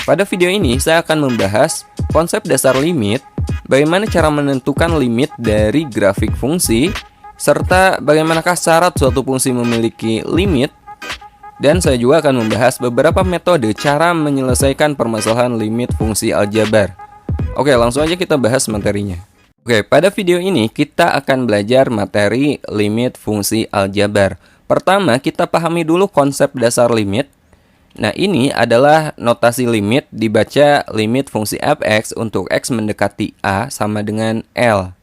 pada video ini saya akan membahas konsep dasar limit, bagaimana cara menentukan limit dari grafik fungsi, serta bagaimanakah syarat suatu fungsi memiliki limit. Dan saya juga akan membahas beberapa metode cara menyelesaikan permasalahan limit fungsi aljabar. Oke, langsung aja kita bahas materinya. Oke, pada video ini kita akan belajar materi limit fungsi aljabar. Pertama, kita pahami dulu konsep dasar limit. Nah, ini adalah notasi limit, dibaca limit fungsi fx untuk x mendekati a sama dengan L.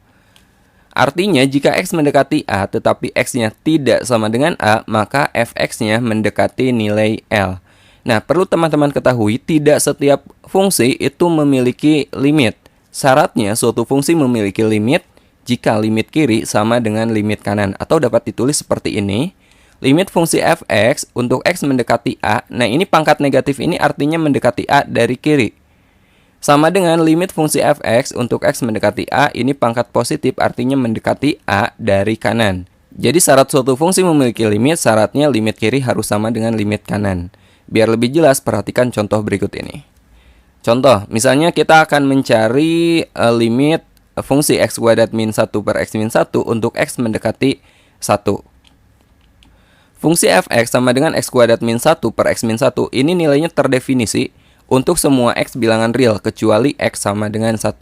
Artinya, jika x mendekati a tetapi x-nya tidak sama dengan a, maka fx-nya mendekati nilai L. Nah, perlu teman-teman ketahui, tidak setiap fungsi itu memiliki limit. Syaratnya, suatu fungsi memiliki limit jika limit kiri sama dengan limit kanan. Atau dapat ditulis seperti ini. Limit fungsi fx untuk x mendekati a. Nah, ini pangkat negatif ini artinya mendekati a dari kiri. Sama dengan limit fungsi fx untuk x mendekati a. Ini pangkat positif artinya mendekati a dari kanan. Jadi syarat suatu fungsi memiliki limit, syaratnya limit kiri harus sama dengan limit kanan. Biar lebih jelas, perhatikan contoh berikut ini. Contoh, misalnya kita akan mencari limit fungsi x kuadrat min 1 per x min 1 untuk x mendekati 1. Fungsi fx sama dengan x kuadrat min 1 per x min 1. Ini nilainya terdefinisi untuk semua x bilangan real kecuali x sama dengan 1.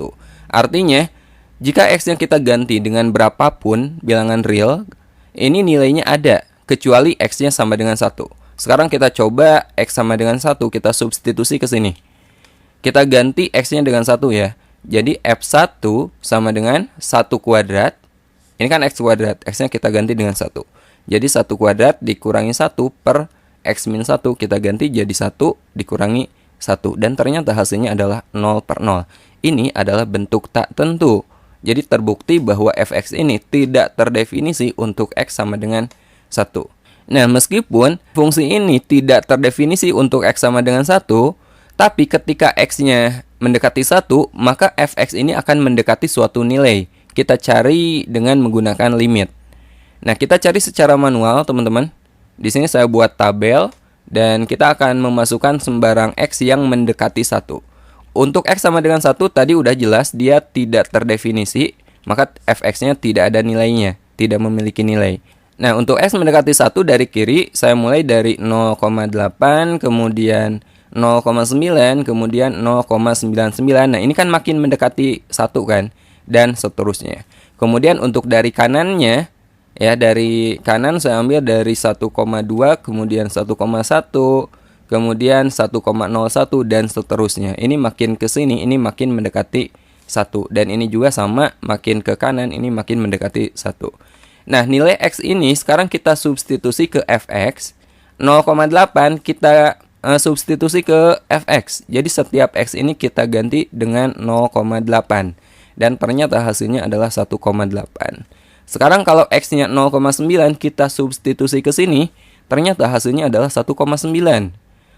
Artinya, jika x yang kita ganti dengan berapapun bilangan real, ini nilainya ada kecuali x-nya sama dengan 1. Sekarang kita coba x sama dengan 1, kita substitusi ke sini. Kita ganti x-nya dengan 1 ya. Jadi f1 sama dengan 1 kuadrat. Ini kan x kuadrat, x-nya kita ganti dengan 1. Jadi 1 kuadrat dikurangi 1 per x min 1, kita ganti jadi 1 dikurangi 1. Dan ternyata hasilnya adalah 0 per 0. Ini adalah bentuk tak tentu. Jadi terbukti bahwa fx ini tidak terdefinisi untuk x sama dengan 1. Nah, meskipun fungsi ini tidak terdefinisi untuk x sama dengan 1, tapi ketika x-nya mendekati 1, maka fx ini akan mendekati suatu nilai. Kita cari dengan menggunakan limit. Nah, kita cari secara manual, teman-teman. Di sini saya buat tabel dan kita akan memasukkan sembarang x yang mendekati 1. Untuk x sama dengan 1 tadi udah jelas dia tidak terdefinisi, maka fx-nya tidak ada nilainya, tidak memiliki nilai. Nah, untuk x mendekati 1 dari kiri, saya mulai dari 0,8, kemudian 0,9, kemudian 0,99. Nah, ini kan makin mendekati 1 kan, dan seterusnya. Kemudian untuk dari kanannya, ya, dari kanan saya ambil dari 1,2, kemudian 1,1, kemudian 1,01 dan seterusnya. Ini makin ke sini, ini makin mendekati 1. Dan ini juga sama, makin ke kanan, ini makin mendekati 1. Nah, nilai x ini sekarang kita substitusi ke fx. 0,8 kita substitusi ke fx. Jadi setiap x ini kita ganti dengan 0,8. Dan ternyata hasilnya adalah 1,8. Sekarang kalau x-nya 0,9 kita substitusi ke sini, ternyata hasilnya adalah 1,9.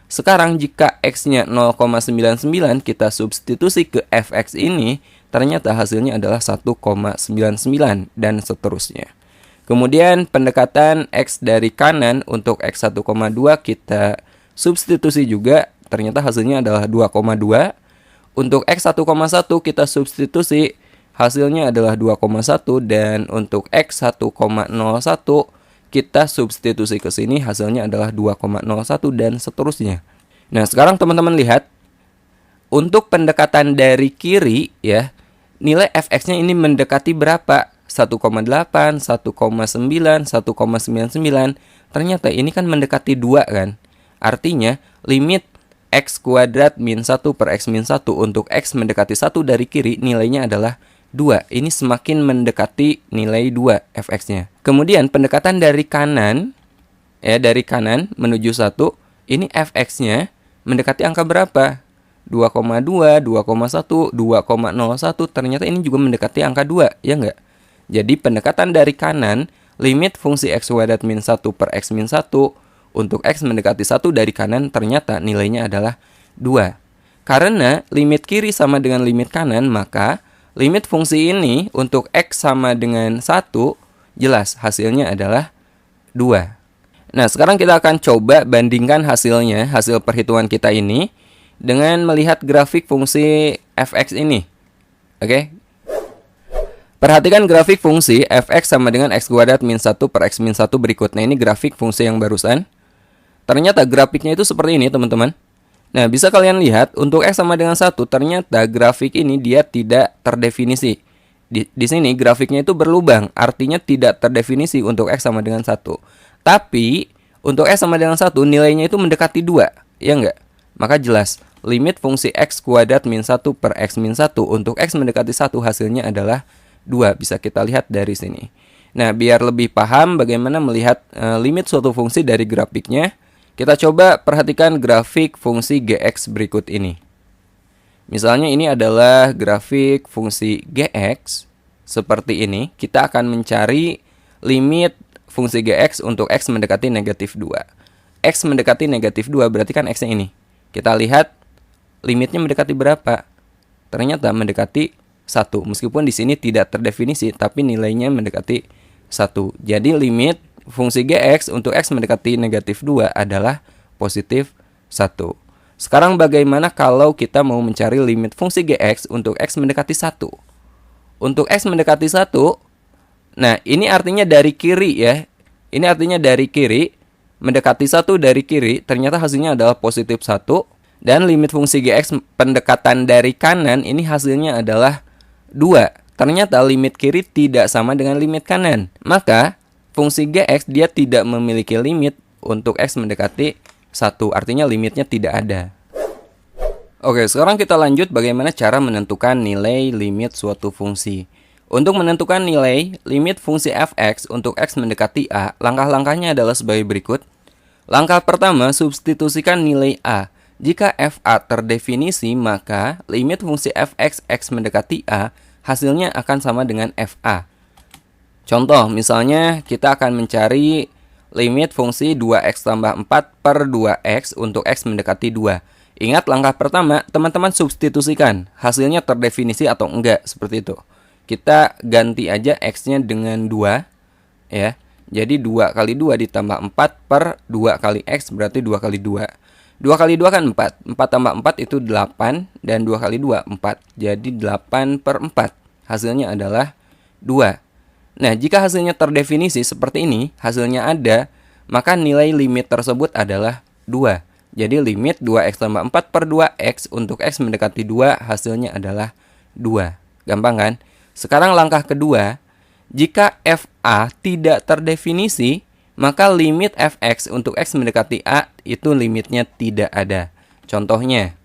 Sekarang jika x-nya 0,99 kita substitusi ke fx ini, ternyata hasilnya adalah 1,99 dan seterusnya. Kemudian pendekatan x dari kanan untuk x 1,2 kita substitusi juga, ternyata hasilnya adalah 2,2. Untuk x 1,1 kita substitusi, hasilnya adalah 2,1, dan untuk x 1,01 kita substitusi ke sini, hasilnya adalah 2,01 dan seterusnya. Nah, sekarang teman-teman lihat untuk pendekatan dari kiri ya, nilai fx-nya ini mendekati berapa? 1,8, 1,9, 1,99. Ternyata ini kan mendekati 2 kan. Artinya limit x kuadrat min 1 per x min 1 untuk x mendekati 1 dari kiri nilainya adalah 2. Ini semakin mendekati nilai 2 fx-nya. Kemudian pendekatan dari kanan, ya, dari kanan menuju 1, ini fx-nya mendekati angka berapa? 2,2, 2,1, 2,01. Ternyata ini juga mendekati angka 2, ya enggak? Jadi pendekatan dari kanan, limit fungsi x kuadrat min 1 per x min 1 untuk x mendekati 1 dari kanan ternyata nilainya adalah 2. Karena limit kiri sama dengan limit kanan, maka limit fungsi ini untuk x sama dengan 1, jelas hasilnya adalah 2. Nah, sekarang kita akan coba bandingkan hasilnya, hasil perhitungan kita ini dengan melihat grafik fungsi fx ini. Oke. Perhatikan grafik fungsi fx sama dengan x kuadrat min 1 per x min 1 berikut. Nah, ini grafik fungsi yang barusan. Ternyata grafiknya itu seperti ini, teman-teman. Nah, bisa kalian lihat untuk x sama dengan 1, ternyata grafik ini dia tidak terdefinisi. Di sini grafiknya itu berlubang, artinya tidak terdefinisi untuk x sama dengan 1. Tapi, untuk x sama dengan 1, nilainya itu mendekati 2, ya enggak? Maka jelas, limit fungsi x kuadrat min 1 per x min 1 untuk x mendekati 1 hasilnya adalah 2. Bisa kita lihat dari sini. Nah, biar lebih paham bagaimana melihat limit suatu fungsi dari grafiknya, kita coba perhatikan grafik fungsi gx berikut ini. Misalnya ini adalah grafik fungsi gx seperti ini. Kita akan mencari limit fungsi gx untuk x mendekati negatif 2. X mendekati negatif 2 berarti kan x-nya ini. Kita lihat limitnya mendekati berapa? Ternyata mendekati 1. Meskipun di sini tidak terdefinisi, tapi nilainya mendekati 1. Jadi limit fungsi gx untuk x mendekati negatif 2 adalah positif 1. Sekarang bagaimana kalau kita mau mencari limit fungsi gx untuk x mendekati 1? Untuk x mendekati 1, nah ini artinya dari kiri ya. Ini artinya dari kiri, mendekati 1 dari kiri, ternyata hasilnya adalah positif 1. Dan limit fungsi gx pendekatan dari kanan, ini hasilnya adalah 2. Ternyata limit kiri tidak sama dengan limit kanan. Maka fungsi gx dia tidak memiliki limit untuk x mendekati 1. Artinya limitnya tidak ada. Oke, sekarang kita lanjut bagaimana cara menentukan nilai limit suatu fungsi. Untuk menentukan nilai limit fungsi fx untuk x mendekati a, langkah-langkahnya adalah sebagai berikut. Langkah pertama, substitusikan nilai a. Jika fa terdefinisi, maka limit fungsi fx x mendekati a hasilnya akan sama dengan fa. Contoh, misalnya kita akan mencari limit fungsi 2x tambah 4 per 2x untuk x mendekati 2. Ingat langkah pertama, teman-teman substitusikan hasilnya terdefinisi atau enggak, seperti itu. Kita ganti aja x-nya dengan 2, ya. Jadi 2 kali 2 ditambah 4 per 2 kali x berarti 2 kali 2. 2 kali 2 kan 4. 4 tambah 4 itu 8. Dan 2 kali 2, 4. Jadi 8 per 4. Hasilnya adalah 2. Nah, jika hasilnya terdefinisi seperti ini, hasilnya ada, maka nilai limit tersebut adalah 2. Jadi limit 2x tambah 4 per 2x untuk x mendekati 2 hasilnya adalah 2. Gampang kan? Sekarang langkah kedua, jika fa tidak terdefinisi, maka limit fx untuk x mendekati a itu limitnya tidak ada. Contohnya,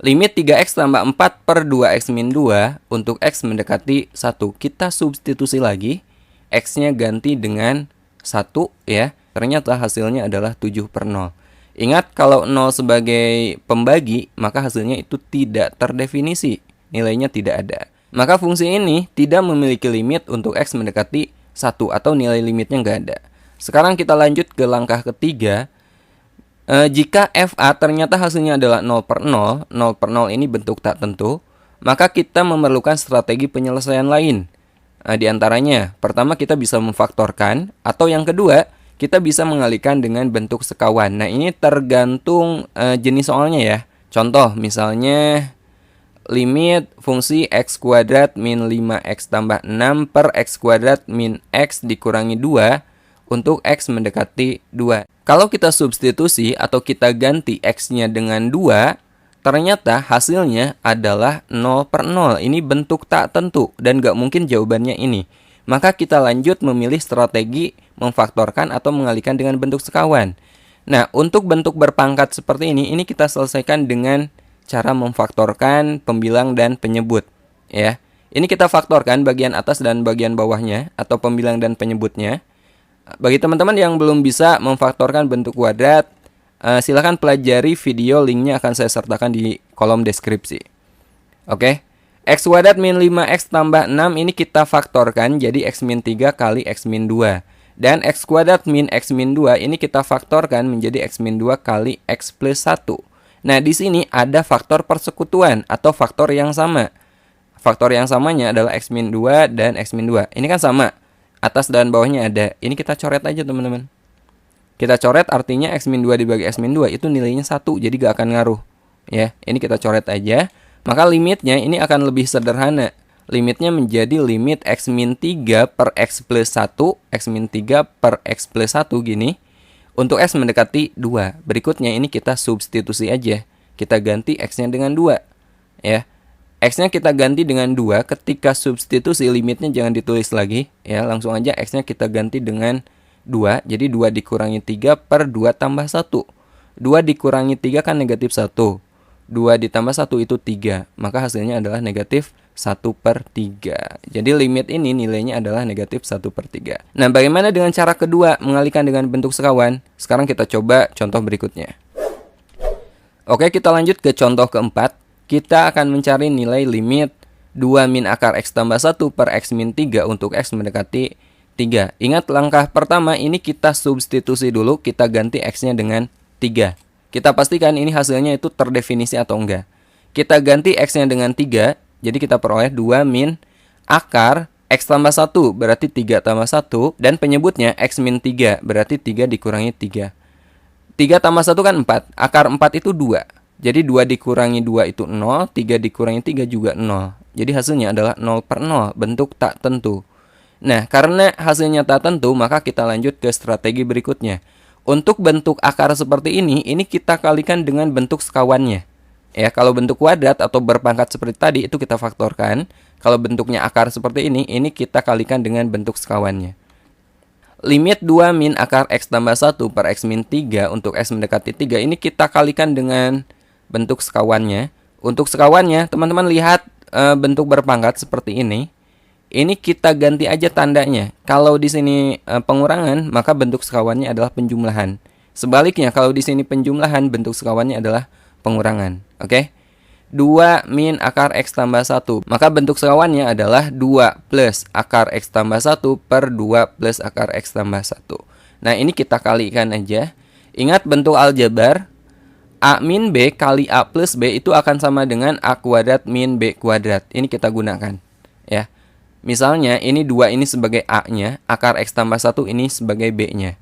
limit 3x tambah 4 per 2x min 2 untuk x mendekati 1. Kita substitusi lagi, x-nya ganti dengan 1 ya. Ternyata hasilnya adalah 7 per 0. Ingat, kalau 0 sebagai pembagi, maka hasilnya itu tidak terdefinisi. Nilainya tidak ada. Maka fungsi ini tidak memiliki limit untuk x mendekati 1 atau nilai limitnya nggak ada. Sekarang kita lanjut ke langkah ketiga. Jika fa ternyata hasilnya adalah 0 per 0, 0 per 0 ini bentuk tak tentu, maka kita memerlukan strategi penyelesaian lain. Di antaranya, pertama kita bisa memfaktorkan, atau yang kedua, kita bisa mengalihkan dengan bentuk sekawan. Nah, ini tergantung jenis soalnya ya. Contoh, misalnya limit fungsi x kuadrat min 5x tambah 6 per x kuadrat min x dikurangi 2 untuk x mendekati 2. Kalau kita substitusi atau kita ganti x-nya dengan 2, ternyata hasilnya adalah 0 per 0. Ini bentuk tak tentu dan gak mungkin jawabannya ini. Maka kita lanjut memilih strategi memfaktorkan atau mengalihkan dengan bentuk sekawan. Nah, untuk bentuk berpangkat seperti ini kita selesaikan dengan cara memfaktorkan pembilang dan penyebut. Ya, ini kita faktorkan bagian atas dan bagian bawahnya atau pembilang dan penyebutnya. Bagi teman-teman yang belum bisa memfaktorkan bentuk kuadrat, silahkan pelajari video, linknya akan saya sertakan di kolom deskripsi. Oke, x kuadrat min 5x tambah 6 ini kita faktorkan jadi x min 3 kali x min 2. Dan x kuadrat min x min 2 ini kita faktorkan menjadi x min 2 kali x plus 1. Nah, di sini ada faktor persekutuan atau faktor yang sama. Faktor yang samanya adalah x min 2 dan x min 2. Ini kan sama. Atas dan bawahnya ada. Ini kita coret aja, teman-teman. Kita coret artinya x min 2 dibagi x min 2 itu nilainya 1, jadi gak akan ngaruh. Ya, ini kita coret aja. Maka limitnya ini akan lebih sederhana. Limitnya menjadi limit x min 3 per x plus 1, x min 3 per x plus 1 gini. Untuk x mendekati 2. Berikutnya ini kita substitusi aja. Kita ganti x-nya dengan 2. Ya. X-nya kita ganti dengan 2. Ketika substitusi limitnya jangan ditulis lagi. Ya, langsung aja x-nya kita ganti dengan 2. Jadi 2 dikurangi 3 per 2 tambah 1. 2 dikurangi 3 kan negatif 1. 2 ditambah 1 itu 3. Maka hasilnya adalah negatif 1/3. Jadi limit ini nilainya adalah negatif 1/3. Nah, bagaimana dengan cara kedua mengalihkan dengan bentuk sekawan? Sekarang kita coba contoh berikutnya. Oke, kita lanjut ke contoh keempat. Kita akan mencari nilai limit 2 min akar x tambah 1 per x min 3 untuk x mendekati 3. Ingat langkah pertama ini kita substitusi dulu, kita ganti x-nya dengan 3. Kita pastikan ini hasilnya itu terdefinisi atau enggak. Kita ganti x-nya dengan 3. Jadi kita peroleh 2 min akar x tambah 1 berarti 3 tambah 1. Dan penyebutnya x min 3 berarti 3 dikurangi 3. 3 tambah 1 kan 4. Akar 4 itu 2. Jadi 2 dikurangi 2 itu 0. 3 dikurangi 3 juga 0. Jadi hasilnya adalah 0/0. Bentuk tak tentu. Nah, karena hasilnya tak tentu, maka kita lanjut ke strategi berikutnya. Untuk bentuk akar seperti ini kita kalikan dengan bentuk sekawannya. Ya, kalau bentuk kuadrat atau berpangkat seperti tadi itu kita faktorkan. Kalau bentuknya akar seperti ini kita kalikan dengan bentuk sekawannya. Limit 2 min akar x tambah 1 per x min 3 untuk x mendekati 3 ini kita kalikan dengan bentuk sekawannya. Untuk sekawannya, teman-teman lihat bentuk berpangkat seperti ini. Ini kita ganti aja tandanya. Kalau di sini pengurangan, maka bentuk sekawannya adalah penjumlahan. Sebaliknya, kalau di sini penjumlahan, bentuk sekawannya adalah pengurangan. Oke? 2 min akar x tambah 1. Maka bentuk sekawannya adalah 2 plus akar x tambah 1 per 2 plus akar x tambah 1. Nah, ini kita kalikan aja. Ingat bentuk aljabar. A min B kali A plus B itu akan sama dengan A kuadrat min B kuadrat. Ini kita gunakan. Ya. Misalnya, ini 2 ini sebagai A-nya. Akar x tambah 1 ini sebagai B-nya.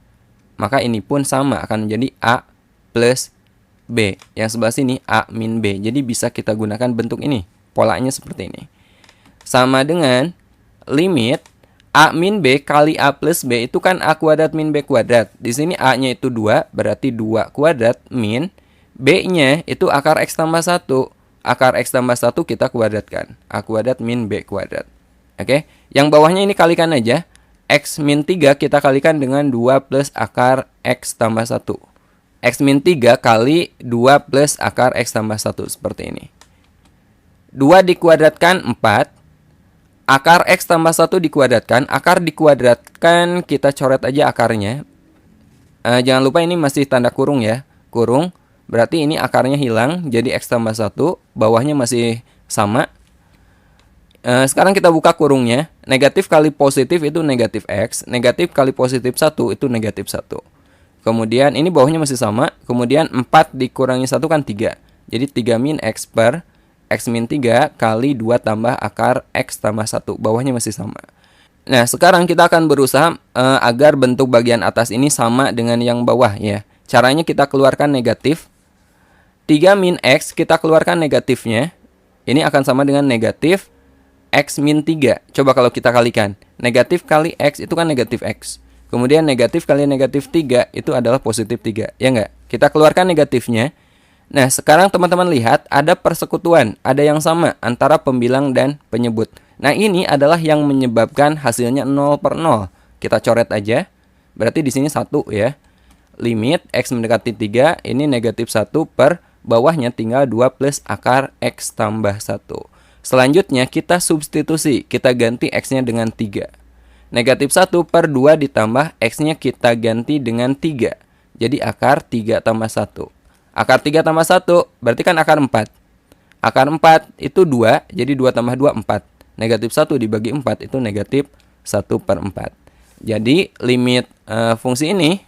Maka ini pun sama akan menjadi A plus B. Yang sebelah sini A min B. Jadi bisa kita gunakan bentuk ini. Polanya seperti ini. Sama dengan limit A min B kali A plus B itu kan A kuadrat min B kuadrat. Di sini A-nya itu 2. Berarti 2 kuadrat min B-nya itu akar x tambah 1. Akar x tambah 1 kita kuadratkan. A kuadrat min B kuadrat. Oke. Yang bawahnya ini kalikan aja. X min 3 kita kalikan dengan 2 plus akar x tambah 1. X min 3 kali 2 plus akar x tambah 1 seperti ini. 2 dikuadratkan 4. Akar x tambah 1 dikuadratkan. Akar dikuadratkan kita coret aja akarnya. Jangan lupa ini masih tanda kurung ya. Kurung. Berarti ini akarnya hilang. Jadi x tambah 1. Bawahnya masih sama. Sekarang kita buka kurungnya. Negatif kali positif itu negatif x. Negatif kali positif 1 itu negatif 1. Kemudian ini bawahnya masih sama. Kemudian 4 dikurangi 1 kan 3. Jadi 3 min x per x min 3 kali 2 tambah akar x tambah 1. Bawahnya masih sama. Nah, sekarang kita akan berusaha agar bentuk bagian atas ini sama dengan yang bawah ya. Caranya kita keluarkan negatif. 3 min x kita keluarkan negatifnya. Ini akan sama dengan negatif x min 3. Coba kalau kita kalikan. Negatif kali x itu kan negatif x. Kemudian negatif kali negatif 3 itu adalah positif 3. Ya enggak? Kita keluarkan negatifnya. Nah, sekarang teman-teman lihat ada persekutuan. Ada yang sama antara pembilang dan penyebut. Nah, ini adalah yang menyebabkan hasilnya 0/0. Kita coret aja. Berarti di sini 1 ya. Limit x mendekati 3. Ini negatif 1 per bawahnya tinggal 2 plus akar x tambah 1. Selanjutnya kita substitusi, kita ganti x-nya dengan 3. Negatif 1 per 2 ditambah x-nya kita ganti dengan 3. Jadi akar 3 tambah 1. Akar 3 tambah 1 berarti kan akar 4. Akar 4 itu 2, jadi 2 tambah 2, 4. Negatif 1 dibagi 4 itu negatif 1/4. Jadi limit fungsi ini,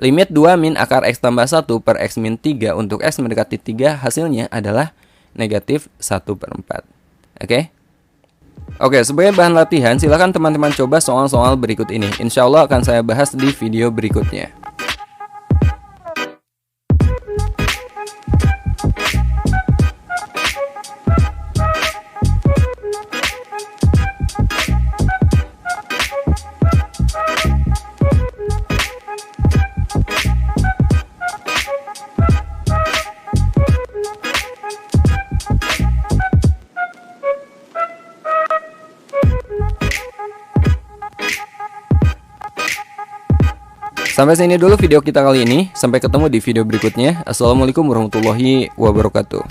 limit 2 min akar x tambah 1 per x min 3 untuk x mendekati 3 hasilnya adalah negatif 1/4. Oke? Oke, sebagai bahan latihan, silakan teman-teman coba soal-soal berikut ini. Insya Allah akan saya bahas di video berikutnya. Sampai sini dulu video kita kali ini. Sampai ketemu di video berikutnya. Assalamualaikum warahmatullahi wabarakatuh.